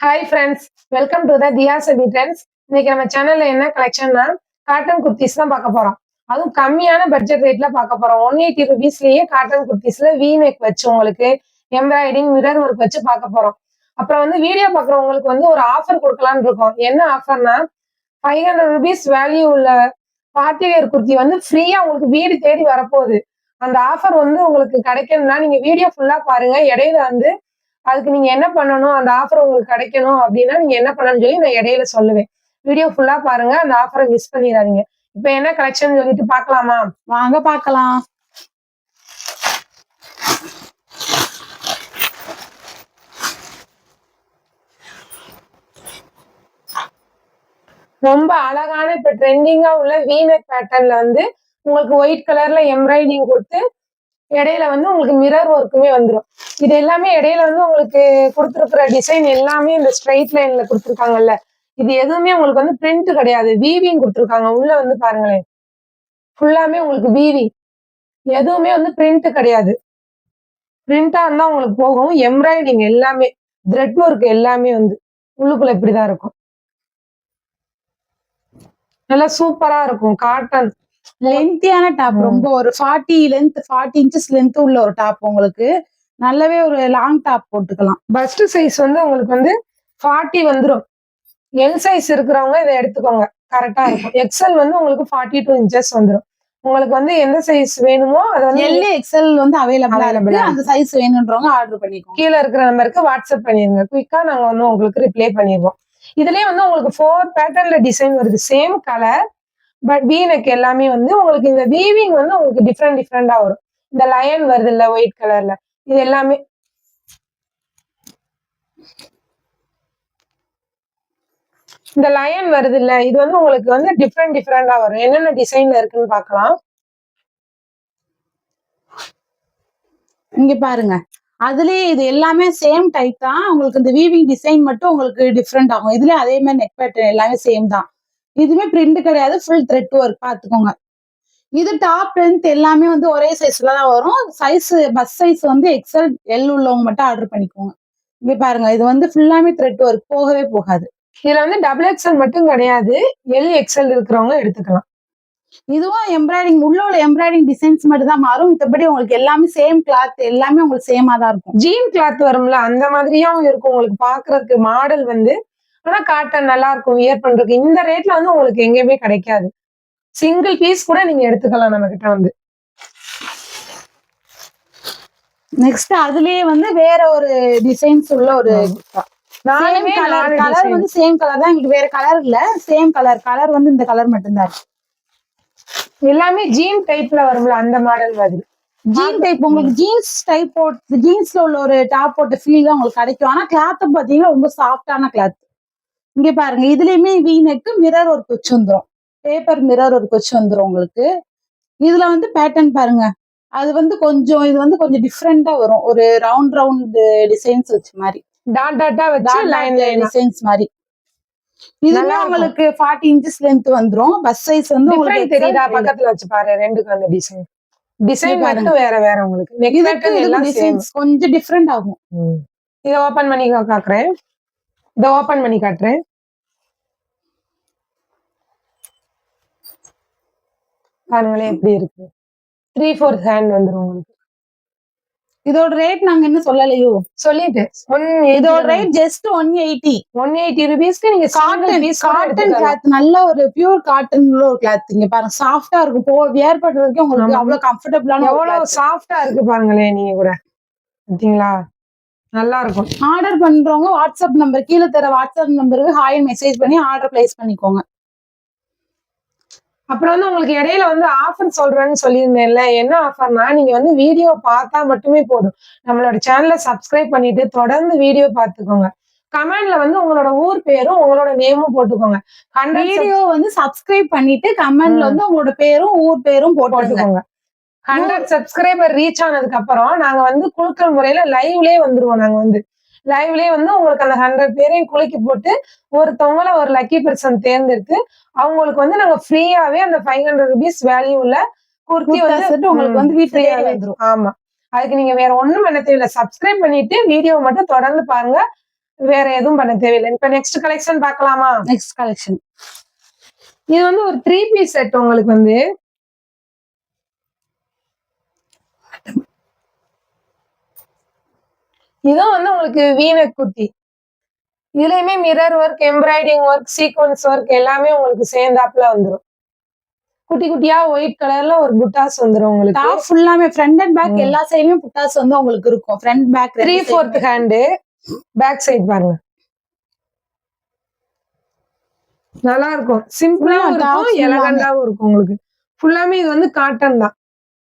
Hi friends, welcome to the தியா செபி trends. இன்னைக்கு நம்ம சேனல்ல என்ன கலெக்ஷன்னா காட்டன் குர்த்திஸ் தான் பார்க்க போறோம். அதுவும் கம்மியான பட்ஜெட் ரேட்ல பார்க்க போறோம். 180 ருபீஸ்லயே காட்டன் குர்த்திஸ்ல வி நெக் வச்சு உங்களுக்கு எம்ப்ராய்டிங் மிரர் ஒர்க் வச்சு பார்க்க போறோம். அப்புறம் வந்து வீடியோ பார்க்குறவங்களுக்கு வந்து ஒரு ஆஃபர் கொடுக்கலான்னு இருக்கோம். என்ன ஆஃபர்னா 500 ருபீஸ் வேல்யூ உள்ள பார்ட்டி வேர் குர்த்தி வந்து ஃப்ரீயா உங்களுக்கு வீடு தேடி வரப்போகுது. அந்த ஆஃபர் வந்து உங்களுக்கு கிடைக்கணும்னா நீங்க வீடியோ ஃபுல்லா பாருங்க. இடையில வந்து அதுக்கு நீங்க என்ன பண்ணணும், அந்த ஆஃபர் உங்களுக்கு கிடைக்கணும் அப்படின்னா, நீங்க என்ன பண்ணணும்னு சொல்லி நான் இடையில சொல்லுவேன். வீடியோ ஃபுல்லா பாருங்க. அந்த ஆஃபர மிஸ் பண்ணிறாதீங்க. இப்ப என்ன கலெக்ஷன் சொல்லிட்டு பார்க்கலாமா? வாங்க பார்க்கலாம். ரொம்ப அழகான இப்ப ட்ரெண்டிங்கா உள்ள வீநெக் பேட்டர்ன்ல வந்து உங்களுக்கு ஒயிட் கலர்ல எம்ப்ராய்டிங் கொடுத்து இடையில வந்து உங்களுக்கு மிரர் ஒர்க்குமே வந்துடும். இது எல்லாமே இடையில வந்து உங்களுக்கு கொடுத்துருக்குற டிசைன் எல்லாமே இந்த ஸ்ட்ரைட் லைன்ல கொடுத்துருக்காங்கல்ல, இது எதுவுமே உங்களுக்கு வந்து பிரிண்ட் கிடையாது, வீவிங் கொடுத்துருக்காங்க. உள்ள வந்து பாருங்களேன், ஃபுல்லாமே உங்களுக்கு வீவிங், எதுவுமே வந்து பிரிண்ட் கிடையாது. பிரிண்டா இருந்தா உங்களுக்கு போகும். எம்ப்ராய்டிங் எல்லாமே த்ரெட் ஒர்க் எல்லாமே வந்து உள்ளுக்குள்ள இப்படிதான் இருக்கும். நல்லா சூப்பரா இருக்கும். காட்டன் லென்த்தியான டாப், ரொம்ப ஒரு 40 லென்த் 40 இன்ச்சஸ் லென்த் உள்ள ஒரு டாப். உங்களுக்கு நல்லாவே ஒரு லாங் டாப் போட்டுக்கலாம். பஸ்ட் சைஸ் வந்து உங்களுக்கு வந்து 40 வந்துடும். எல் சைஸ் இருக்கிறவங்க இதை எடுத்துக்கோங்க, கரெக்டா இருக்கும். எக்ஸ்எல் வந்து உங்களுக்கு 42 இன்ச்சஸ் வந்துடும். உங்களுக்கு வந்து எந்த சைஸ் வேணுமோ அதை வந்து எல் எக்ஸ்எல் வந்து அவைலபிளா இருக்கு. அந்த சைஸ் வேணும்ன்றவங்க ஆர்டர் பண்ணிக்கோங்க. கீழே இருக்கிற நம்பருக்கு வாட்ஸ்அப் பண்ணிருங்க. குயிக்கா நாங்க வந்து உங்களுக்கு ரிப்ளை பண்ணிடுவோம். இதுலயே வந்து உங்களுக்கு 4 பேட்டர்ன்ல டிசைன் வருது, same colour, but we neck எல்லாமே வந்து உங்களுக்கு இந்த வீவிங் வந்து உங்களுக்கு டிஃப்ரெண்டா வரும். இந்த லயன் வருது இல்ல ஒயிட் கலர்ல, இது எல்லாமே இந்த லயன் வருது இல்ல, இது வந்து உங்களுக்கு வந்து டிஃப்ரெண்டா வரும். என்னென்ன டிசைன்ல இருக்குன்னு பார்க்கலாம். இங்க பாருங்க, அதுலயே இது எல்லாமே சேம் டைப் தான். உங்களுக்கு இந்த வீவிங் டிசைன் மட்டும் உங்களுக்கு டிஃப்ரெண்ட் ஆகும். இதுல அதே மாதிரி நெக் பேட்டர்ன் எல்லாமே சேம் தான். இதுவுமே பிரிண்ட் கிடையாது, ஃபுல் த்ரெட் ஒர்க். பாத்துக்கோங்க. இது டாப் லென்த் எல்லாமே வந்து ஒரே சைஸ்ல தான் வரும். சைஸ் பஸ் சைஸ் வந்து எக்ஸ்எல் எல் உள்ளவங்க மட்டும் ஆர்டர் பண்ணிக்கோங்க. இங்க பாருங்க, இது வந்து ஃபுல்லாமே த்ரெட் ஒர்க், போகவே போகாது. இதுல வந்து டபுள் எக்ஸ்எல் மட்டும் கிடையாது, எல் எக்ஸ்எல் இருக்கிறவங்க எடுத்துக்கலாம். இதுவும் எம்ப்ராய்டிங் உள்ள எம்ப்ராய்டிங் டிசைன்ஸ் மட்டும் தான் மாறும். மத்தபடி உங்களுக்கு எல்லாமே சேம் கிளாத், எல்லாமே உங்களுக்கு சேமா தான் இருக்கும். ஜீன் கிளாத் வரும்ல, அந்த மாதிரியும் இருக்கும். உங்களுக்கு பாக்குறதுக்கு மாடல் வந்து, ஆனா காட்டன் நல்லா இருக்கும் வியர் பண்றதுக்கு. இந்த ரேட்ல வந்து உங்களுக்கு எங்கேயுமே கிடைக்காது. சிங்கிள் பீஸ் கூட நீங்க எடுத்துக்கலாம் நம்ம கிட்ட வந்து. நெக்ஸ்ட் அதுலயே வந்து வேற ஒரு டிசைன்ஸ் உள்ள ஒரு கலர் வந்து சேம் கலர் தான். இங்க வேற கலர் இல்ல, சேம் கலர் வந்து இந்த கலர் மட்டும்தான் இருக்கு. எல்லாமே ஜீன் டைப்ல வரும்ல, அந்த மாடல் மாதிரி. ஜீன் டைப் உங்களுக்கு ஜீன்ஸ் டைப் போட்டு ஜீன்ஸ்ல உள்ள ஒரு டாப் போட்ட ஃபீல் தான் உங்களுக்கு கிடைக்கும். ஆனா கிளாத் பாத்தீங்கன்னா ரொம்ப சாஃப்டான கிளாத். இங்க பாருங்க, இதுலயுமே வி நெக் மிரர் ஒர்க் வச்சு வந்துரும். பேப்பர் மிரர் ஒர்க் வச்சு வந்துரும் உங்களுக்கு. இதுல வந்து பேட்டர்ன் பாருங்க, அது வந்து கொஞ்சம் இது வந்து கொஞ்சம் டிஃப்ரெண்டா வரும். ஒரு ரவுண்ட் டிசைன்ஸ் வச்ச மாதிரி, டாட்டா வச்சு லைன் டிசைன்ஸ் மாதிரி. இதுவே உங்களுக்கு 40 இன்ச்சஸ் லென்த் வந்துரும். பஸ் சைஸ் வந்து உங்களுக்கு தெரியுதா? பக்கத்துல வச்சு பாரு, ரெண்டுக்கு அந்த டிசைன் மட்டும் வேற உங்களுக்கு. நெக் பேட்டர்ன் எல்லாம் டிசைன்ஸ் கொஞ்சம் டிஃப்ரெண்ட் ஆகும். இத ஓபன் பண்ணி காக்குறேன். இத ஓபன் பண்ணி காட்டுறேன். பாருங்களேன் எப்படி இருக்கு. 3/4 ஹேண்ட் வந்துரும் உங்களுக்கு. இதோட ரேட் நாங்க என்ன சொல்லலையோ, சொல்லிட்டு இதோட ரேட் ஜஸ்ட் 180 ருபீஸ்க்கு நீங்க காட்டன் கிளாத், நல்ல ஒரு பியூர் காட்டன்ல ஒரு கிளாத். இங்க பாருங்க, சாஃப்டா இருக்கு. வியர் பண்றதுக்கு உங்களுக்கு அவ்வளவு கம்ஃபர்டபிளான, எவ்வளவு சாஃப்டா இருக்கு பாருங்களேன். நீங்க கூட பாத்தீங்களா, நல்லா இருக்கும். ஆர்டர் பண்றவங்க வாட்ஸ்அப் நம்பர், கீழே தர வாட்ஸ்அப் நம்பருக்கு ஹாய் மெசேஜ் பண்ணி ஆர்டர் பிளேஸ் பண்ணிக்கோங்க. அப்புறம் வந்து உங்களுக்கு இடையில வந்து ஆஃபர் சொல்றேன்னு சொல்லியிருந்தேன்ல, என்ன ஆஃபர்னா, நீங்க வந்து வீடியோ பார்த்தா மட்டுமே போதும். நம்மளோட சேனலை சப்ஸ்கிரைப் பண்ணிட்டு தொடர்ந்து வீடியோ பார்த்துக்கோங்க. கமெண்ட்ல வந்து உங்களோட ஊர் பேரும் உங்களோட நேமும் போட்டுக்கோங்க. வீடியோ வந்து சப்ஸ்கிரைப் பண்ணிட்டு கமெண்ட்ல வந்து உங்களோட பேரும் ஊர் பேரும் போட்டுக்கோங்க. 100 சப்ஸ்கிரைபர் ரீச் ஆனதுக்கு அப்புறம் நாங்க வந்து குழுக்கள் முறையில லைவ்லயே வந்துருவோம். நாங்க வந்து லைவ்லயே வந்து உங்களுக்கு அந்த 100 பேரையும் குலுக்கி போட்டு ஒருத்தவங்கள ஒரு லக்கி பர்சன் தேர்ந்தெடுத்து அவங்களுக்கு வந்து நாங்க ஃப்ரீயாவே அந்த 500 ருபீஸ் வேல்யூ உள்ள குர்த்தி வந்து உங்களுக்கு வந்து வீட்லயே வந்துரும். ஆமா, அதுக்கு நீங்க வேற ஒண்ணும் பண்ண தேவையில்ல. சப்ஸ்கிரைப் பண்ணிட்டு வீடியோ மட்டும் தொடர்ந்து பாருங்க. வேற எதுவும் பண்ண தேவையில்லை. இப்ப நெக்ஸ்ட் கலெக்ஷன் பார்க்கலாமா? நெக்ஸ்ட் கலெக்ஷன் இது வந்து ஒரு 3 பீஸ் செட் உங்களுக்கு வந்து இதுவும் வந்து உங்களுக்கு வீனக் குர்த்தி. இதுலயுமே mirror work, embroidering work, sequins work எல்லாமே உங்களுக்கு சேர்ந்தாப்புல வந்துரும். குட்டி குட்டியா ஒயிட் கலர்ல ஒரு புட்டாஸ் வந்துரும் உங்களுக்கு. டாப் ஃபுல்லாமே ஃப்ரண்ட் அண்ட் பேக் எல்லா சைடுலயும் புட்டாஸ் வந்து உங்களுக்கு இருக்கும். Front back 3/4 hand, back side பாருங்க. நல்லா இருக்கும். சிம்பிளாவும் இருக்கும், எலகண்டாவும் இருக்கும் உங்களுக்கு. ஃபுல்லாமே இது வந்து காட்டன் தான்.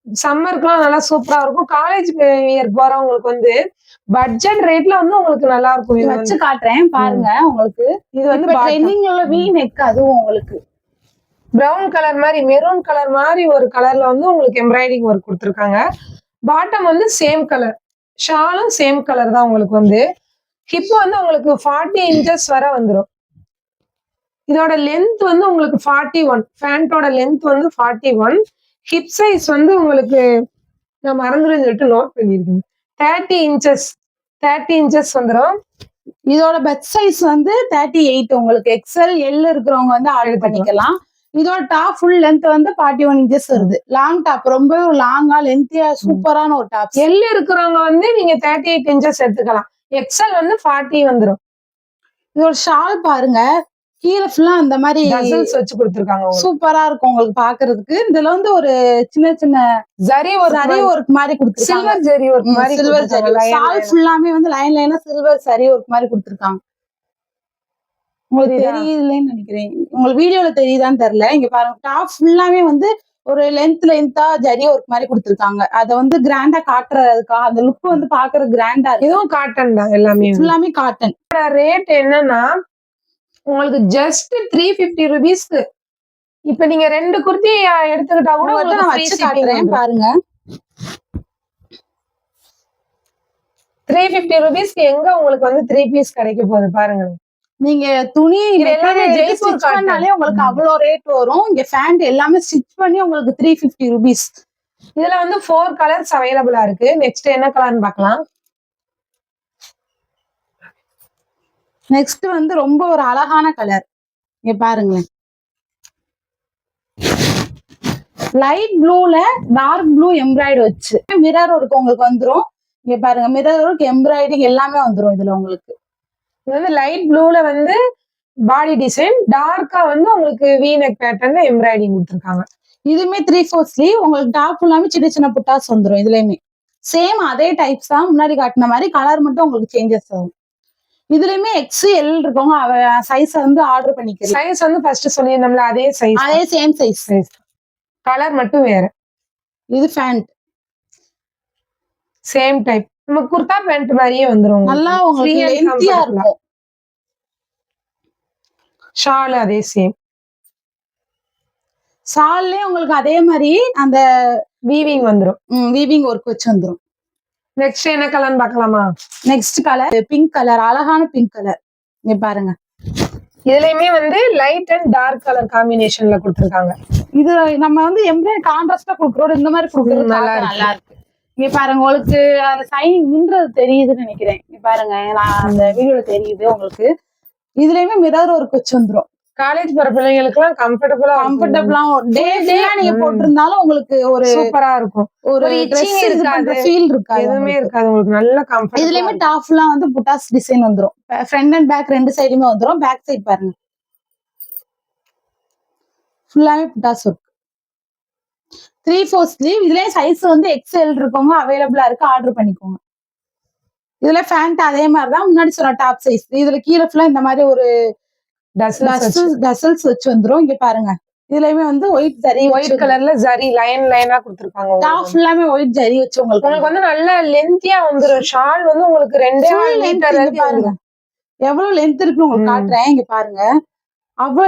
சம்மருக்குலாம் நல்லா சூப்பரா இருக்கும். காலேஜ் வியர் போறவங்களுக்கு வந்து பட்ஜெட் ரேட்ல வந்து உங்களுக்கு நல்லா இருக்கும். இது வச்சு காட்டுறேன் பாருங்க. உங்களுக்கு இது வந்து ட்ரெண்டிங்ல உள்ள வி நெக், அதுவும் உங்களுக்கு பிரவுன் கலர் மாதிரி, மெரூன் கலர் மாதிரி ஒரு கலர்ல வந்து உங்களுக்கு எம்ப்ராய்டிங் ஒர்க் கொடுத்துருக்காங்க. பாட்டம் வந்து சேம் கலர், ஷாலும் சேம் கலர் தான் உங்களுக்கு வந்து. ஹிப் வந்து உங்களுக்கு 40 இன்ச்சஸ் வரை வந்துடும். இதோட லென்த் வந்து உங்களுக்கு 41. பேண்டோட லென்த் வந்து 41. ஹிப் சைஸ் வந்து உங்களுக்கு நான் மறந்துடும் சொல்லிட்டு நோட் பண்ணிருக்கேன். 30 இன்ச்சஸ் 30 இன்ச்சஸ் வந்துடும். இதோட பெஸ்ட் சைஸ் வந்து 38. உங்களுக்கு எக்ஸ்எல் எல் இருக்கிறவங்க வந்து ஆர்டர் பண்ணிக்கலாம். இதோட டாப் ஃபுல் லென்த் வந்து 41 இன்ச்சஸ் வருது. லாங் டாப், ரொம்ப லாங்கா லென்த்தியா சூப்பரான ஒரு டாப். எல் இருக்கிறவங்க வந்து நீங்க 38 இன்ச்சஸ் எடுத்துக்கலாம். எக்ஸ்எல் வந்து 40 வந்துடும். இதோட ஷால் பாருங்க, கீழே ஃபுல்லா அந்த மாதிரி டசல்ஸ் வச்சு கொடுத்துருக்காங்க. சூப்பரா இருக்கும் உங்களுக்கு பாக்குறதுக்கு. இதுல வந்து ஒரு சின்ன சின்ன ஜரி ஒர்க் மாதிரி கொடுத்துருக்காங்க. சில்வர் ஜரி ஒர்க் மாதிரி, சில்வர் ஜரி. ஷால் ஃபுல்லாமே வந்து லைன் லைனா சில்வர் சரி ஒர்க் மாதிரி கொடுத்துருக்காங்க. உங்களுக்கு தெரியுதுன்னு நினைக்கிறேன். உங்களுக்கு வீடியோல தெரியுதான்னு தெரியல. இங்க பாருங்க, டாப் ஃபுல்லாமே வந்து ஒரு லென்த்தா ஜரி ஒர்க் மாதிரி கொடுத்துருக்காங்க. அத வந்து கிராண்டா காட்டுறதுக்கா, அந்த லுக் வந்து பாக்குற கிராண்டா இருக்கு. இதுவும் காட்டன் தான், எல்லாமே ஃபுல்லாமே காட்டன். ரேட் என்னன்னா உங்களுக்கு ஜஸ்ட் 350 ருபீஸ்க்கு. இப்ப நீங்க 2 குர்த்தி எடுத்துக்கிட்டா கூட நான் வச்சு காட்டுறேன் பாருங்க. 350 ருபீஸ்க்கு எங்க உங்களுக்கு வந்து 3 பீஸ் கிடைக்க போகுது பாருங்க. நீங்க துணி எல்லாமே ஜெய்ப்பூர் காட்டனாலே உங்களுக்கு அவ்வளவு ரேட் வரும். இங்க ஃபேண்ட் எல்லாமே ஸ்டிச் பண்ணி உங்களுக்கு 350 ருபீஸ். இதுல வந்து 4 கலர்ஸ் அவைலபிளா இருக்கு. நெக்ஸ்ட் என்ன கலர்னு பார்க்கலாம். நெக்ஸ்ட் வந்து ரொம்ப ஒரு அழகான கலர். இங்க பாருங்க, லைட் ப்ளூல டார்க் ப்ளூ எம்ப்ராய்டு வச்சு மிரர் ஒர்க் உங்களுக்கு வந்துரும். இங்க பாருங்க, மிரர் ஒர்க் எம்ப்ராய்டிங் எல்லாமே வந்துரும் இதுல உங்களுக்கு. இது வந்து லைட் ப்ளூல வந்து பாடி டிசைன், டார்க்கா வந்து உங்களுக்கு வி நெக் பேட்டர்ன்ல எம்ப்ராய்டிங் கொடுத்துருக்காங்க. இதுமே 3/4 ஸ்லீவ். உங்களுக்கு டாப் ஃபுல்லாமே சின்ன சின்ன புட்டாஸ் வந்துரும். இதுலயுமே சேம் அதே டைப்ஸ் தான், முன்னாடி காட்டின மாதிரி. கலர் மட்டும் உங்களுக்கு சேஞ்சஸ் ஆகும். இதுலயுமே எக்ஸ்எல் இருக்கவங்க சைஸ் வந்து ஆர்டர் பண்ணிக்கலாம். சைஸ் வந்து ஃபர்ஸ்ட் சொல்லியிருந்தோம்ல, அதே சைஸ், அதே சேம் சைஸ். கலர் மட்டும் வேற. இது பேண்ட் சேம் டைப், நம்ம குர்தா பேண்ட் மாதிரியே வந்துரும். நல்லா உங்களுக்கு லென்த்தியா இருக்கும். ஷால் அதே சேம். ஷால்லே உங்களுக்கு அதே மாதிரி அந்த வீவிங் வந்துரும். வீவிங் ஒர்க் வச்சு வந்துரும். நெக்ஸ்ட் என்ன கலர்னு பார்க்கலாமா? நெக்ஸ்ட் கலர் பிங்க் கலர், அழகான பிங்க் கலர். இங்க பாருங்க, இதுலயுமே வந்து லைட் அண்ட் டார்க் கலர் காம்பினேஷன்ல கொடுத்துருக்காங்க. இது நம்ம வந்து எம்ப்ராய்டரி கான்ட்ராஸ்டா கொடுக்குறோம். இந்த மாதிரி கொடுக்குறது நல்லா இருக்கு. இங்க பாருங்க, உங்களுக்கு அந்த சைனிங் மின்றது தெரியுதுன்னு நினைக்கிறேன். இங்க பாருங்க, நான் அந்த வீடியோல தெரியுது உங்களுக்கு. இதுலயுமே மிரர் ஒர்க் வச்சு வந்துரும். காலேஜ் போற பிள்ளைங்களுக்கு எல்லாம் கம்ஃபர்டபுளா நீங்க போட்டிருந்தாலும் உங்களுக்கு ஒரு சூப்பரா இருக்கும். ஒரு ஃபீல் இருக்காது, எதுவுமே இருக்காது உங்களுக்கு. நல்ல கம்ஃபர்ட். இதுலயுமே டாப் எல்லாம் வந்து புட்டாஸ் டிசைன் வந்துரும். ஃப்ரண்ட் அண்ட் பேக் ரெண்டு சைடுமே வந்துரும். பேக் சைடு பாருங்க, ஃபுல்லாவே புட்டாஸ் ஒர்க். 3/4 ஸ்லீவ். இதுலயே சைஸ் வந்து எக்ஸ்எல் இருக்கவங்க அவைலபிளா இருக்கு, ஆர்டர் பண்ணிக்கோங்க. இதுல பேண்ட் அதே மாதிரிதான், முன்னாடி சொன்ன டாப் சைஸ். இதுல கீழே ஃபுல்லா இந்த மாதிரி ஒரு டசல்ஸ் வச்சு வந்துரும். இங்க பாருங்க, இதுலயுமே வந்து ஒயிட் கலர்ல ஜரி லைன் லைனா கொடுத்துருக்காங்க. டாப் ஃபுல்லாமே ஒயிட் ஜரி வச்சு உங்களுக்கு வந்து நல்ல லென்த்தியா வந்துரும். ஷால் வந்து உங்களுக்கு 2 மீட்டர் பாருங்க, எவ்வளவு லென்த் இருக்குன்னு உங்களுக்கு காட்டுறேன். இங்க பாருங்க,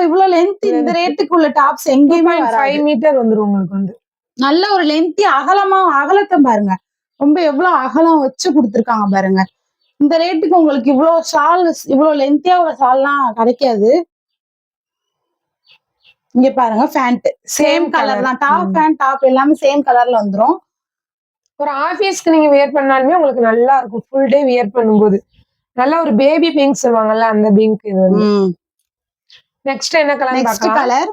இவ்வளவு லென்த் இந்த ரேட்டுக்கு உள்ள டாப்ஸ் எங்கேயுமே 5 மீட்டர் வந்துரும் உங்களுக்கு. வந்து நல்ல ஒரு லென்த்தி அகலத்தை பாருங்க, ரொம்ப எவ்வளவு அகலம் வச்சு கொடுத்துருக்காங்க பாருங்க. இந்த ரேட்டுக்கு உங்களுக்கு இவ்வளவு ஷால், இவ்வளவு லென்த்தியா உள்ள ஷால்லாம் கிடைக்காது. இங்க பாருங்க, பேண்ட் சேம் கலர் தான். டாப் பேண்ட் டாப் எல்லாமே சேம் கலர்ல வந்துரும். ஒரு ஆபீஸ்க்கு நீங்க வியர் பண்ணாலுமே உங்களுக்கு நல்லா இருக்கும். ஃபுல் டே வியர் பண்ணும்போது நல்ல ஒரு பேபி பிங்க் சொல்லுவாங்கல்ல அந்த பிங்க் இது வந்து. நெக்ஸ்ட் என்ன கலர் நெக்ஸ்ட் பார்க்கலாம்? கலர்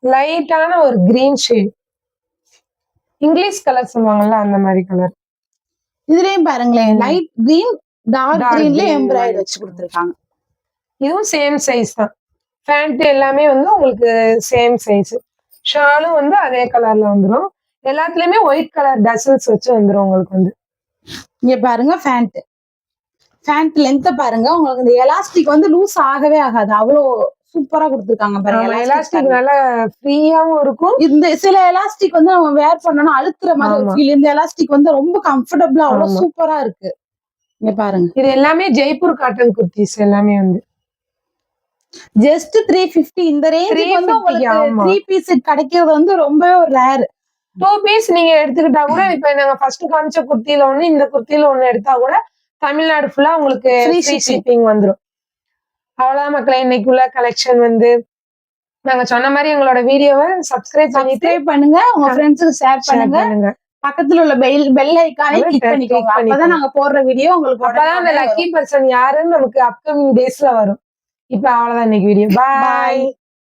லைட்டான ஒரு கிரீன் ஷேட். இங்கிலீஷ் கலர் சொல்லுவாங்கல்ல அந்த மாதிரி கலர். இதுலயும் பாருங்களேன், லைட் கிரீன் டார்க் Dark கிரீன்ல green எம்ப்ராய்டரி மாதிரி வச்சு கொடுத்துருக்காங்க. இதுவும் சேம் சைஸ் தான். பேண்ட் எல்லாமே வந்து உங்களுக்கு சேம் சைஸ். ஷாலும் வந்து அதே கலர்ல வந்துரும். எல்லாத்துலயுமே ஒயிட் கலர் டசல்ஸ் வச்சு வந்துரும் உங்களுக்கு வந்து. இங்க பாருங்க பேண்ட் லென்த் பாருங்க. உங்களுக்கு இந்த எலாஸ்டிக் வந்து லூஸ் ஆகவே ஆகாது. அவ்வளோ சூப்பரா கொடுத்துருக்காங்க பாருங்க. எலாஸ்டிக் நல்லா ஃப்ரீயாவும் இருக்கும். இந்த சில எலாஸ்டிக் வந்து நம்ம வேர் பண்ணோம்னா அழுத்துற மாதிரி ஒரு ஆமா. ஃபீல். இந்த எலாஸ்டிக் வந்து ரொம்ப கம்ஃபர்டபுளா அவ்வளவு ஆமா. சூப்பரா இருக்கு. இங்க பாருங்க. இது எல்லாமே ஜெய்ப்பூர் காட்டன் குர்த்திஸ் எல்லாமே வந்து. ஜஸ்ட் 350 இந்த ரேஞ்சுக்கு வந்து 350 உங்களுக்கு ஆமா. 3 பீஸ் கிடைக்கிறது வந்து ரொம்பவே ஒரு ரேர். 2 பீஸ் நீங்க எடுத்துக்கிட்டா கூட இப்ப நாங்க ஃபர்ஸ்ட் காமிச்ச குர்த்தியில ஒண்ணு, இந்த குர்த்தியில ஒண்ணு எடுத்தா கூட தமிழ்நாடு ஃபுல்லா உங்களுக்கு Free ஃப்ரீ shipping. ஷிப்பிங் வந்துரும். அவ்வளவுதான் மக்களே, இன்னைக்கு உள்ள கலெக்ஷன் வந்து நாங்க சொன்ன மாதிரி எங்களோட வீடியோவை சப்ஸ்கிரைப் பண்ணிட்டு சப்ஸ்கிரைப் பண்ணுங்க, உங்க ஃப்ரெண்ட்ஸுக்கு ஷேர் ஷேர் பண்ணுங்க. பண்ணுங்க. பக்கத்துல உள்ள பெல் ஐகானை கிளிக் பண்ணிக்கோங்க. அப்பதான் நாங்க போடுற வீடியோ உங்களுக்கு அப்பதான் அந்த லக்கி பர்சன் யாருன்னு நமக்கு அப்கமிங் டேஸ்ல வரும். இப்ப அவ்வளவுதான் இன்னைக்கு வீடியோ. பாய்.